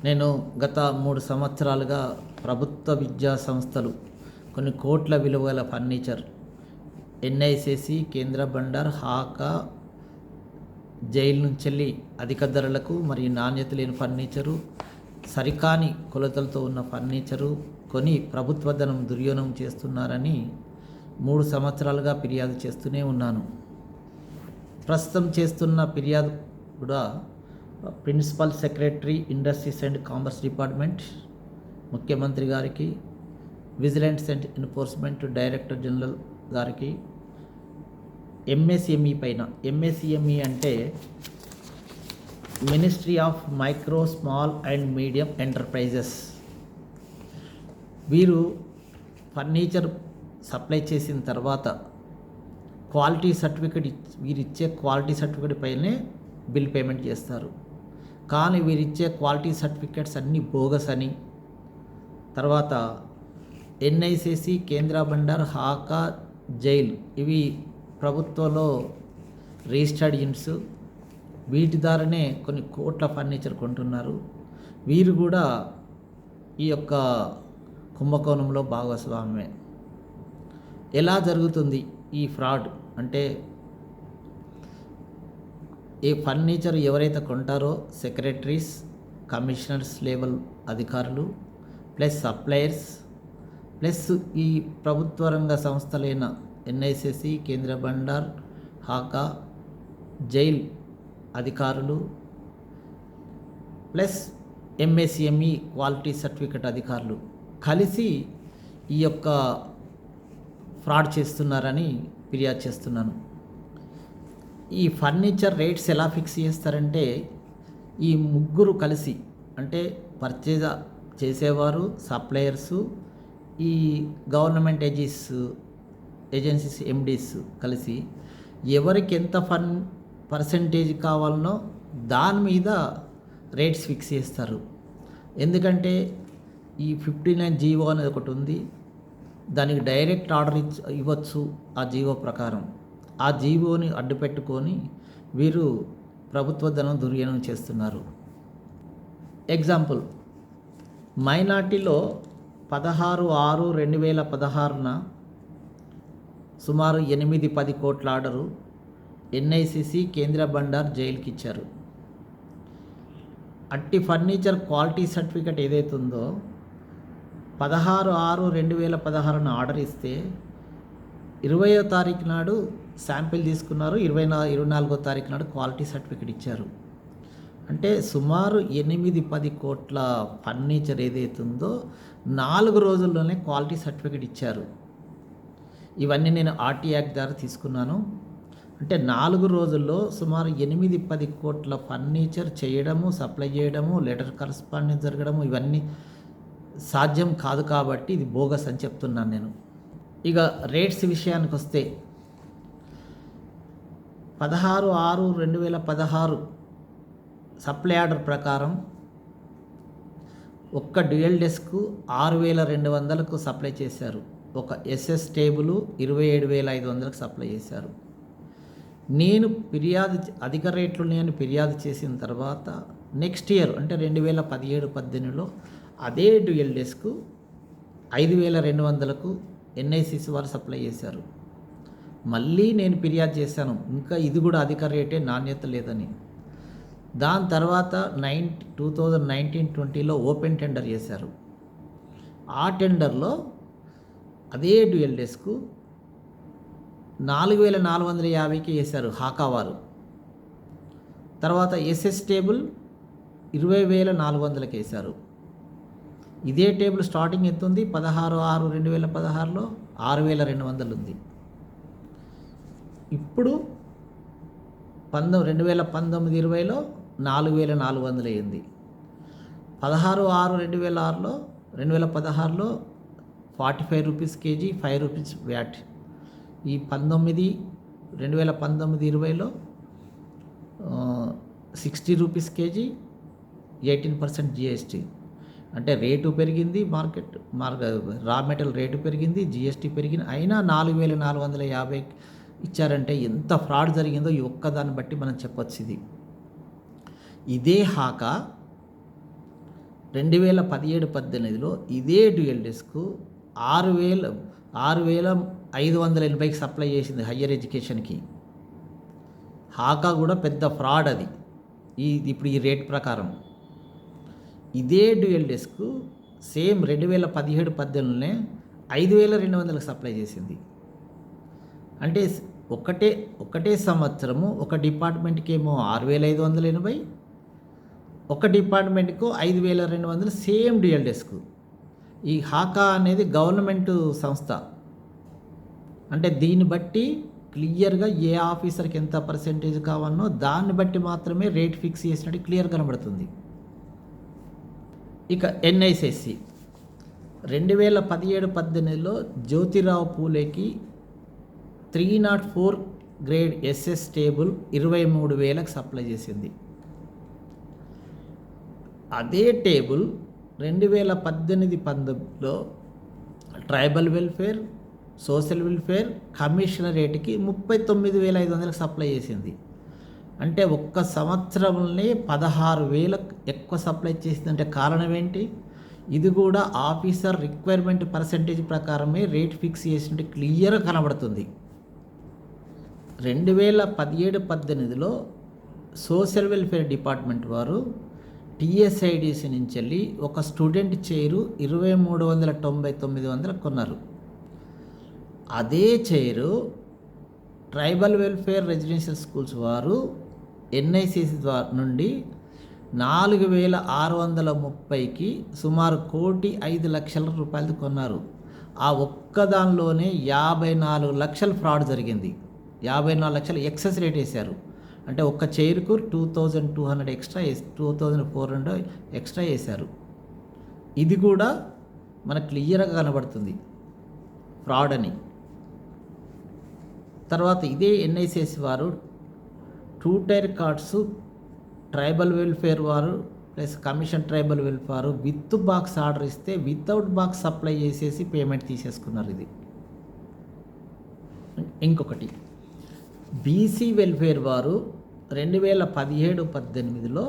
నేను గత 3 సంవత్సరాలుగా ప్రభుత్వ విద్యా సంస్థలు కొన్ని కోట్ల విలువల furniture ఎన్ఐసిసి, Kendra Bandar, HACA, jail నుంచెల్లి అధిక ధరలకు మరియు నాణ్యత లేని ఫర్నిచరు, సరికాని కొలతలతో ఉన్న ఫర్నిచరు కొని ప్రభుత్వ ధనం దుర్వినియోగం చేస్తున్నారని 3 సంవత్సరాలుగా ఫిర్యాదు చేస్తూనే ఉన్నాను. ప్రస్తుతం చేస్తున్న ఫిర్యాదు కూడా principal secretary, industries and commerce department, ముఖ్యమంత్రి గారికి, vigilance and enforcement director general గారికి, ఎంఎస్ఎంఈ పైన. ఎంఎస్ఎంఈ అంటే ministry of micro, small and medium enterprises. వీరు ఫర్నిచర్ సప్లై చేసిన తర్వాత క్వాలిటీ సర్టిఫికేట్ వీరిచ్చే క్వాలిటీ సర్టిఫికేట్ పైనే బిల్ పేమెంట్ చేస్తారు. కానీ వీరిచ్చే క్వాలిటీ సర్టిఫికేట్స్ అన్నీ బోగస్ అని, తర్వాత ఎన్ఐసిసి, కేంద్ర బండార్, హాకా, జైల్ ఇవి ప్రభుత్వంలో రిజిస్టర్డ్ యూనిట్స్. వీటి ద్వారానే కొన్ని కోట్ల ఫర్నిచర్ కొంటున్నారు. వీరు కూడా ఈ యొక్క కుంభకోణంలో భాగస్వామ్యమే. ఎలా జరుగుతుంది ఈ ఫ్రాడ్ అంటే, ఈ ఫర్నిచర్ ఎవరైతే కొంటారో సెక్రటరీస్, కమిషనర్స్ లెవెల్ అధికారులు, ప్లస్ సప్లయర్స్, ప్లస్ ఈ ప్రభుత్వ రంగ సంస్థలైన ఎన్ఐసిసి, కేంద్ర బండార్, హాకా, జైల్ అధికారులు, ప్లస్ ఎంఎస్ఎంఈ క్వాలిటీ సర్టిఫికేట్ అధికారులు కలిసి ఈ యొక్క ఫ్రాడ్ చేస్తున్నారని ఫిర్యాదు చేస్తున్నాను. ఈ ఫర్నిచర్ రేట్స్ ఎలా ఫిక్స్ చేస్తారంటే, ఈ ముగ్గురు కలిసి అంటే పర్చేజ్ చేసేవారు, సప్లయర్సు, ఈ గవర్నమెంట్ ఏజెన్సీస్ ఎండీస్ కలిసి ఎవరికి ఎంత పర్సెంటేజ్ కావాలనో దాని మీద రేట్స్ ఫిక్స్ చేస్తారు. ఎందుకంటే ఈ 59 జీవో అనేది ఒకటి ఉంది. దానికి డైరెక్ట్ ఆర్డర్ ఇవ్వచ్చు. ఆ జీవో ప్రకారం ఆ జీవోని అడ్డు పెట్టుకొని వీరు ప్రభుత్వ ధనం దుర్వినియోగం చేస్తున్నారు. ఎగ్జాంపుల్, మైనార్టీలో 16/6/2016న సుమారు 8-10 కోట్ల ఆర్డరు ఎన్ఐసిసి, కేంద్ర బండార్, జైలుకి ఇచ్చారు. అట్టి ఫర్నిచర్ క్వాలిటీ సర్టిఫికేట్ ఏదైతే ఉందో 16/6/2016న ఆర్డర్ ఇస్తే 20వ తారీఖు నాడు శాంపిల్ తీసుకున్నారు. 24వ తారీఖు నాడు క్వాలిటీ సర్టిఫికేట్ ఇచ్చారు. అంటే సుమారు 8-10 కోట్ల ఫర్నిచర్ ఏదైతే ఉందో 4 రోజుల్లోనే క్వాలిటీ సర్టిఫికేట్ ఇచ్చారు. ఇవన్నీ నేను ఆర్టీ యాక్ట్ ద్వారా తీసుకున్నాను. అంటే 4 రోజుల్లో సుమారు 8-10 కోట్ల ఫర్నిచర్ చేయడము, సప్లై చేయడము, లెటర్ కరస్పాండెన్స్ జరగడము ఇవన్నీ సాధ్యం కాదు. కాబట్టి ఇది బోగస్ అని చెప్తున్నాను నేను. ఇక రేట్స్ విషయానికి వస్తే 16/6/2016 సప్లై ఆర్డర్ ప్రకారం ఒక్క డ్యూయల్ డెస్క్ 6,200కు సప్లై చేశారు. ఒక ఎస్ఎస్ టేబుల్ 27,500కు సప్లై చేశారు. నేను అధిక రేట్లు నేను ఫిర్యాదు చేసిన తర్వాత నెక్స్ట్ ఇయర్ అంటే 2017-18లో అదే డ్యూయల్ డెస్క్ 5,200కు ఎన్ఐసిసి వారు సప్లై చేశారు. మళ్ళీ నేను ఫిర్యాదు చేశాను, ఇంకా ఇది కూడా అధిక రేటే, నాణ్యత లేదని. దాని తర్వాత 2019-20లో ఓపెన్ టెండర్ చేశారు. ఆ టెండర్లో అదే డ్యూయల్ డెస్క్ 4,450కి వేశారు హాకా వారు. తర్వాత ఎస్ఎస్ టేబుల్ 20,400కి వేశారు. ఇదే టేబుల్ స్టార్టింగ్ ఎంత ఉంది? 16/6/2016లో 6,200 ఉంది. ఇప్పుడు 2019-20లో 4,400 అయింది. 16/6/2016లో 45 రూపీస్ కేజీ, 5 రూపీస్ వ్యాట్. ఈ 2019-20లో 60 రూపీస్ కేజీ, 18% జిఎస్టీ. అంటే రేటు పెరిగింది, రా మెటీరియల్ రేటు పెరిగింది, జిఎస్టీ పెరిగింది, అయినా 4,450 ఇచ్చారంటే ఎంత ఫ్రాడ్ జరిగిందో ఈ ఒక్కదాన్ని బట్టి మనం చెప్పొచ్చు. ఇదే హాకా 2017-18లో ఇదే డ్యూయల్ డెస్క్ 6,580కి సప్లై చేసింది హయ్యర్ ఎడ్యుకేషన్కి. హాకా కూడా పెద్ద ఫ్రాడ్ అది. ఇప్పుడు ఈ రేట్ ప్రకారం ఇదే డ్యూయల్ డెస్క్ సేమ్ 2017-18లోనే 5,200కి సప్లై చేసింది. అంటే ఒకటే సంవత్సరము ఒక డిపార్ట్మెంట్కి ఏమో 6,580, ఒక డిపార్ట్మెంట్కు 5,200 సేమ్ డ్యూయల్ డెస్క్. ఈ హాకా అనేది గవర్నమెంట్ సంస్థ. అంటే దీన్ని బట్టి క్లియర్గా ఏ ఆఫీసర్కి ఎంత పర్సెంటేజ్ కావాలనో దాన్ని బట్టి మాత్రమే రేట్ ఫిక్స్ చేసినట్టు క్లియర్ కనబడుతుంది. ఇక ఎన్ఐసిసి 2017-18లో జ్యోతిరావు పూలేకి 304 గ్రేడ్ ఎస్ఎస్ టేబుల్ 23,000కి సప్లై చేసింది. అదే టేబుల్ 2018-19లో ట్రైబల్ వెల్ఫేర్, సోషల్ వెల్ఫేర్ కమిషనరేట్కి 39,500కి సప్లై చేసింది. అంటే ఒక్క సంవత్సరంలోనే 16,000 ఎక్కువ సప్లై చేసిందంటే కారణం ఏంటి? ఇది కూడా ఆఫీసర్ రిక్వైర్మెంట్ పర్సెంటేజ్ ప్రకారమే రేట్ ఫిక్స్ చేసినట్టు క్లియర్గా కనబడుతుంది. 2017-18లో సోషల్ వెల్ఫేర్ డిపార్ట్మెంట్ వారు టీఎస్ఐడిసి నుంచి వెళ్ళి ఒక స్టూడెంట్ చైరు 23,99 కొన్నారు. అదే chair tribal welfare residential schools వారు ఎన్ఐసిసి నుండి 4,630కి సుమారు 1,05,00,000 కొన్నారు. ఆ ఒక్కదానిలోనే 54 లక్షల ఫ్రాడ్ జరిగింది. 54 లక్షలు ఎక్సెస్ రేట్ వేశారు. అంటే ఒక్క చైర్కు 2,200 ఎక్స్ట్రా 2,400 ఎక్స్ట్రా వేశారు. ఇది కూడా మనకు క్లియర్గా కనబడుతుంది ఫ్రాడ్ అని. తర్వాత ఇదే ఎన్ఐసిసి వారు 2 టైర్ కార్డ్స్ ట్రైబల్ వెల్ఫేర్ వారు plus commission tribal welfare with box order ఇస్తే వితౌట్ బాక్స్ సప్లై చేసేసి పేమెంట్ తీసేసుకున్నారు. ఇది ఇంకొకటి బీసీ వెల్ఫేర్ వారు 2017-18లో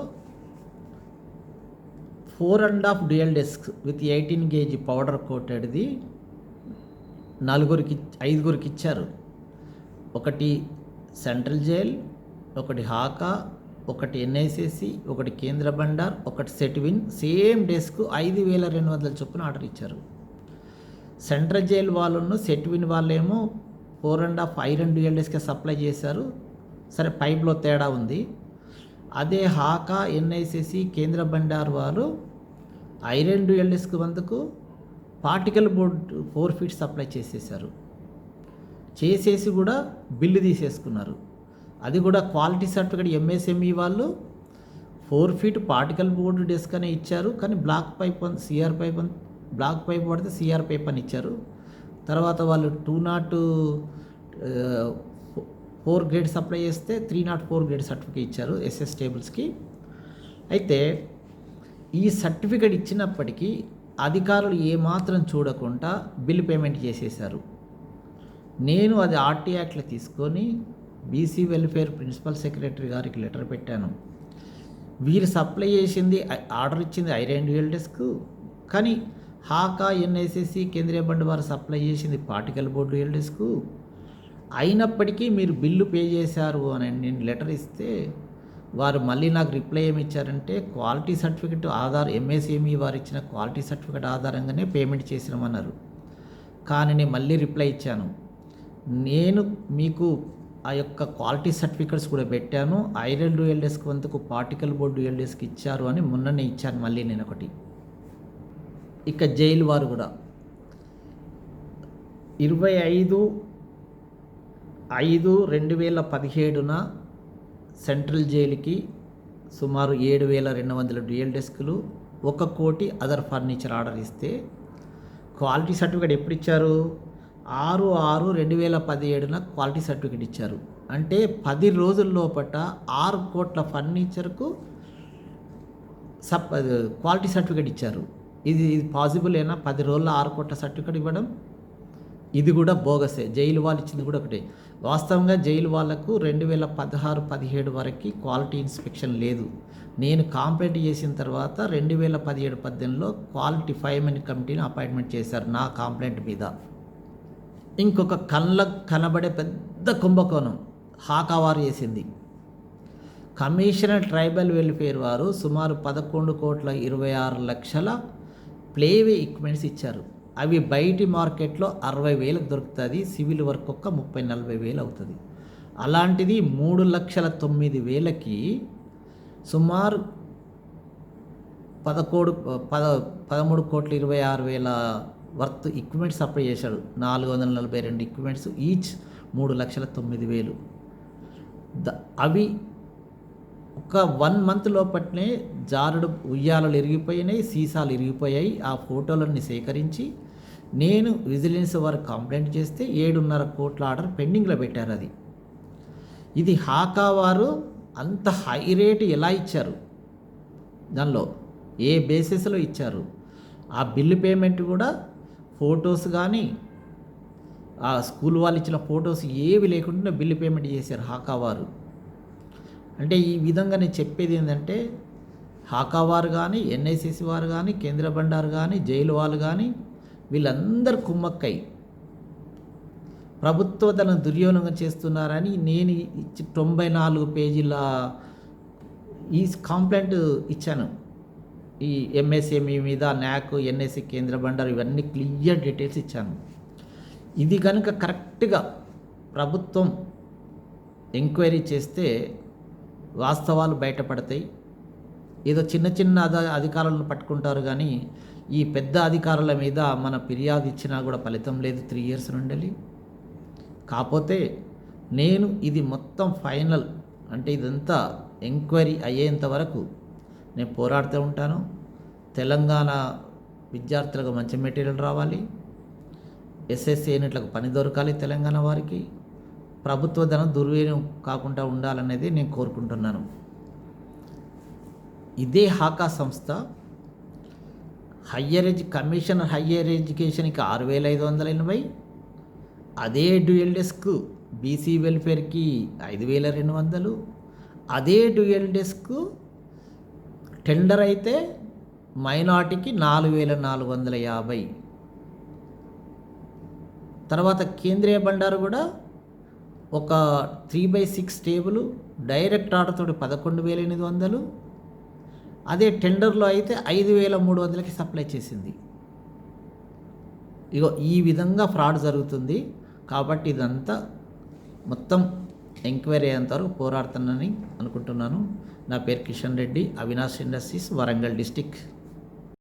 4.5 dual desk with 18 gauge powder కోటెడ్ది 5గురికి ఇచ్చారు. ఒకటి సెంట్రల్ జైల్, ఒకటి హాకా, ఒకటి ఎన్ఐసిసి, ఒకటి కేంద్ర బండార్, ఒకటి సెట్విన్ సేమ్ డెస్క్ 5,200 చొప్పున ఆర్డర్ ఇచ్చారు. సెంట్రల్ జైల్ వాళ్ళను సెట్విన్ వాళ్ళేమో 4.5 ఐరన్ డ్యూయల్ డెస్క్ సప్లై చేశారు. సరే పైప్లో తేడా ఉంది. అదే హాకా, ఎన్ఐసిసి, కేంద్ర బండార్ వారు ఐరన్ డ్యూయల్ డెస్క్ వంతుకు పార్టికల్ బోర్డ్ 4 feet సప్లై చేసేసి కూడా బిల్లు తీసేసుకున్నారు. అది కూడా క్వాలిటీ సర్టిఫికేట్ ఎంఎస్ఎంఈ వాళ్ళు 4 feet పార్టికల్ బోర్డు డెస్క్ అనే ఇచ్చారు. కానీ black pipe CR pipe black pipe పడితే సిఆర్ పైప్ అని ఇచ్చారు. తర్వాత వాళ్ళు 204 గ్రేడ్ సప్లై చేస్తే 304 గ్రేడ్ సర్టిఫికేట్ ఇచ్చారు ఎస్ఎస్ టేబుల్స్కి. అయితే ఈ సర్టిఫికేట్ ఇచ్చినప్పటికీ అధికారులు ఏమాత్రం చూడకుండా బిల్ పేమెంట్ చేసేశారు. నేను అది ఆర్టీ యాక్ట్లో తీసుకొని బీసీ వెల్ఫేర్ ప్రిన్సిపల్ సెక్రటరీ గారికి లెటర్ పెట్టాను. వీరు సప్లై చేసింది ఆర్డర్ ఇచ్చింది ఐరన్ డ్యూయల్ డెస్క్, కానీ హాకా, ఎన్ఐసిసి, కేంద్రీయ బండి వారు సప్లై చేసింది పార్టికల్ బోర్డ్ డ్యూయల్ డెస్క్. అయినప్పటికీ మీరు బిల్లు పే చేశారు అని నేను లెటర్ ఇస్తే వారు మళ్ళీ నాకు రిప్లై ఏమి ఇచ్చారంటే క్వాలిటీ సర్టిఫికెట్ ఎంఎస్ఎంఈ వారు ఇచ్చిన క్వాలిటీ సర్టిఫికెట్ ఆధారంగానే పేమెంట్ చేసినామన్నారు. కానీ నేను మళ్ళీ రిప్లై ఇచ్చాను, నేను మీకు ఆ యొక్క క్వాలిటీ సర్టిఫికెట్స్ కూడా పెట్టాను, ఐరన్ డ్యూయల్ డెస్క్ వంతుకు పార్టికల్ బోర్డ్ డ్యూయల్ డెస్క్ ఇచ్చారు అని మొన్ననే ఇచ్చాను మళ్ళీ నేను ఒకటి. ఇక జైలు వారు కూడా 25/5/2017న సెంట్రల్ జైలుకి సుమారు 7,200 డ్యూయల్ డెస్కులు 1 కోటి అదర్ ఫర్నిచర్ ఆర్డర్ ఇస్తే క్వాలిటీ సర్టిఫికేట్ ఎప్పుడు ఇచ్చారు? 6/6/2017న క్వాలిటీ సర్టిఫికేట్ ఇచ్చారు. అంటే 10 రోజుల లోపట 6 కోట్ల ఫర్నిచర్కు క్వాలిటీ సర్టిఫికేట్ ఇచ్చారు. ఇది పాసిబుల్ ఏనా? 10 రోజుల్లో 6 కోట్ల సర్టిఫికేట్ ఇవ్వడం ఇది కూడా బోగసే. జైలు వాళ్ళు ఇచ్చింది కూడా ఒకటే. వాస్తవంగా జైలు వాళ్ళకు 2016-17 వరకు క్వాలిటీ ఇన్స్పెక్షన్ లేదు. నేను కంప్లైంట్ చేసిన తర్వాత 2017-18లో క్వాలిటీ ఫైర్మెన్ కమిటీని అపాయింట్మెంట్ చేశారు నా కంప్లైంట్ మీద. ఇంకొక కళ్ళకు కనబడే పెద్ద కుంభకోణం హాకావారు చేసింది. కమిషనర్ ట్రైబల్ వెల్ఫేర్ వారు సుమారు 11,26,00,000 ప్లేవే ఎక్విప్మెంట్స్ ఇచ్చారు. అవి బయటి మార్కెట్లో 60,000కు దొరుకుతుంది. సివిల్ వర్క్ ఒక్క 30,000-40,000 అవుతుంది. అలాంటిది 3,09,000కి సుమారు 13,26,000 వర్త్ ఎక్విప్మెంట్స్ సప్లై చేశాడు. 442 ఎక్విప్మెంట్స్ ఈచ్ 3,09,000. అవి ఒక 1 మంత్ లోపట్నే జారుడు ఉయ్యాలలు ఇరిగిపోయినాయి, సీసాలు ఇరిగిపోయాయి. ఆ ఫోటోలన్నీ సేకరించి నేను విజిలెన్స్ వారికి కంప్లైంట్ చేస్తే 7.5 కోట్ల ఆర్డర్ పెండింగ్లో పెట్టారు. ఇది హాకా వారు అంత హై రేటు ఎలా ఇచ్చారు, దానిలో ఏ బేసిస్లో ఇచ్చారు, ఆ బిల్లు పేమెంట్ కూడా ఫొటోస్ కానీ ఆ స్కూల్ వాళ్ళు ఇచ్చిన ఫొటోస్ ఏవి లేకుండా బిల్లు పేమెంట్ చేశారు హాకా వారు. అంటే ఈ విధంగా నేను చెప్పేది ఏంటంటే హాకా వారు కానీ, ఎన్ఐసిసి వారు కానీ, కేంద్ర బండారు కానీ, జైలు వాళ్ళు కానీ వీళ్ళందరూ కుమ్మక్కై ప్రభుత్వ ధనం దుర్వినియోగం చేస్తున్నారని నేను 94 పేజీల ఈ కంప్లైంట్ ఇచ్చాను. ఈ ఎంఎస్ఎంఈ మీద, న్యాక్, ఎన్ఎస్సి, కేంద్ర బండారు ఇవన్నీ క్లియర్ డీటెయిల్స్ ఇచ్చాను. ఇది కనుక కరెక్ట్గా ప్రభుత్వం ఎంక్వైరీ చేస్తే వాస్తవాలు బయటపడతాయి. ఏదో చిన్న చిన్న అధికారులను పట్టుకుంటారు కానీ ఈ పెద్ద అధికారుల మీద మన ఫిర్యాదు ఇచ్చినా కూడా ఫలితం లేదు 3 years నుండి. కాకపోతే నేను ఇది మొత్తం ఫైనల్ అంటే ఇదంతా ఎంక్వైరీ అయ్యేంత వరకు నేను పోరాడుతూ ఉంటాను. తెలంగాణ విద్యార్థులకు మంచి మెటీరియల్ రావాలి, ఎస్ఎస్సీ అయినట్లకు పని దొరకాలి, తెలంగాణ వారికి ప్రభుత్వ ధనం దుర్వినియోగం కాకుండా ఉండాలనేది నేను కోరుకుంటున్నాను. ఇదే హాకా సంస్థ కమిషనర్ హయ్యర్ ఎడ్యుకేషన్కి 6,580, అదే డ్యూయల్ డెస్క్ బీసీ వెల్ఫేర్కి 5,200, అదే డ్యూయల్ డెస్క్ టెండర్ అయితే మైనార్టీకి 4,450. తర్వాత కేంద్రీయ బండారు కూడా ఒక 3/6 టేబుల్ డైరెక్ట్ ఆర్డర్ తోటి 11,800, అదే టెండర్లో అయితే 5,300కి సప్లై చేసింది. ఇగో ఈ విధంగా ఫ్రాడ్ జరుగుతుంది. కాబట్టి ఇదంతా మొత్తం ఎంక్వైరీ అయ్యేంతవరకు పోరాడుతానని అనుకుంటున్నాను. నా పేరు కిషన్ రెడ్డి, అవినాష్ ఇండస్ట్రీస్, వరంగల్ డిస్టిక్.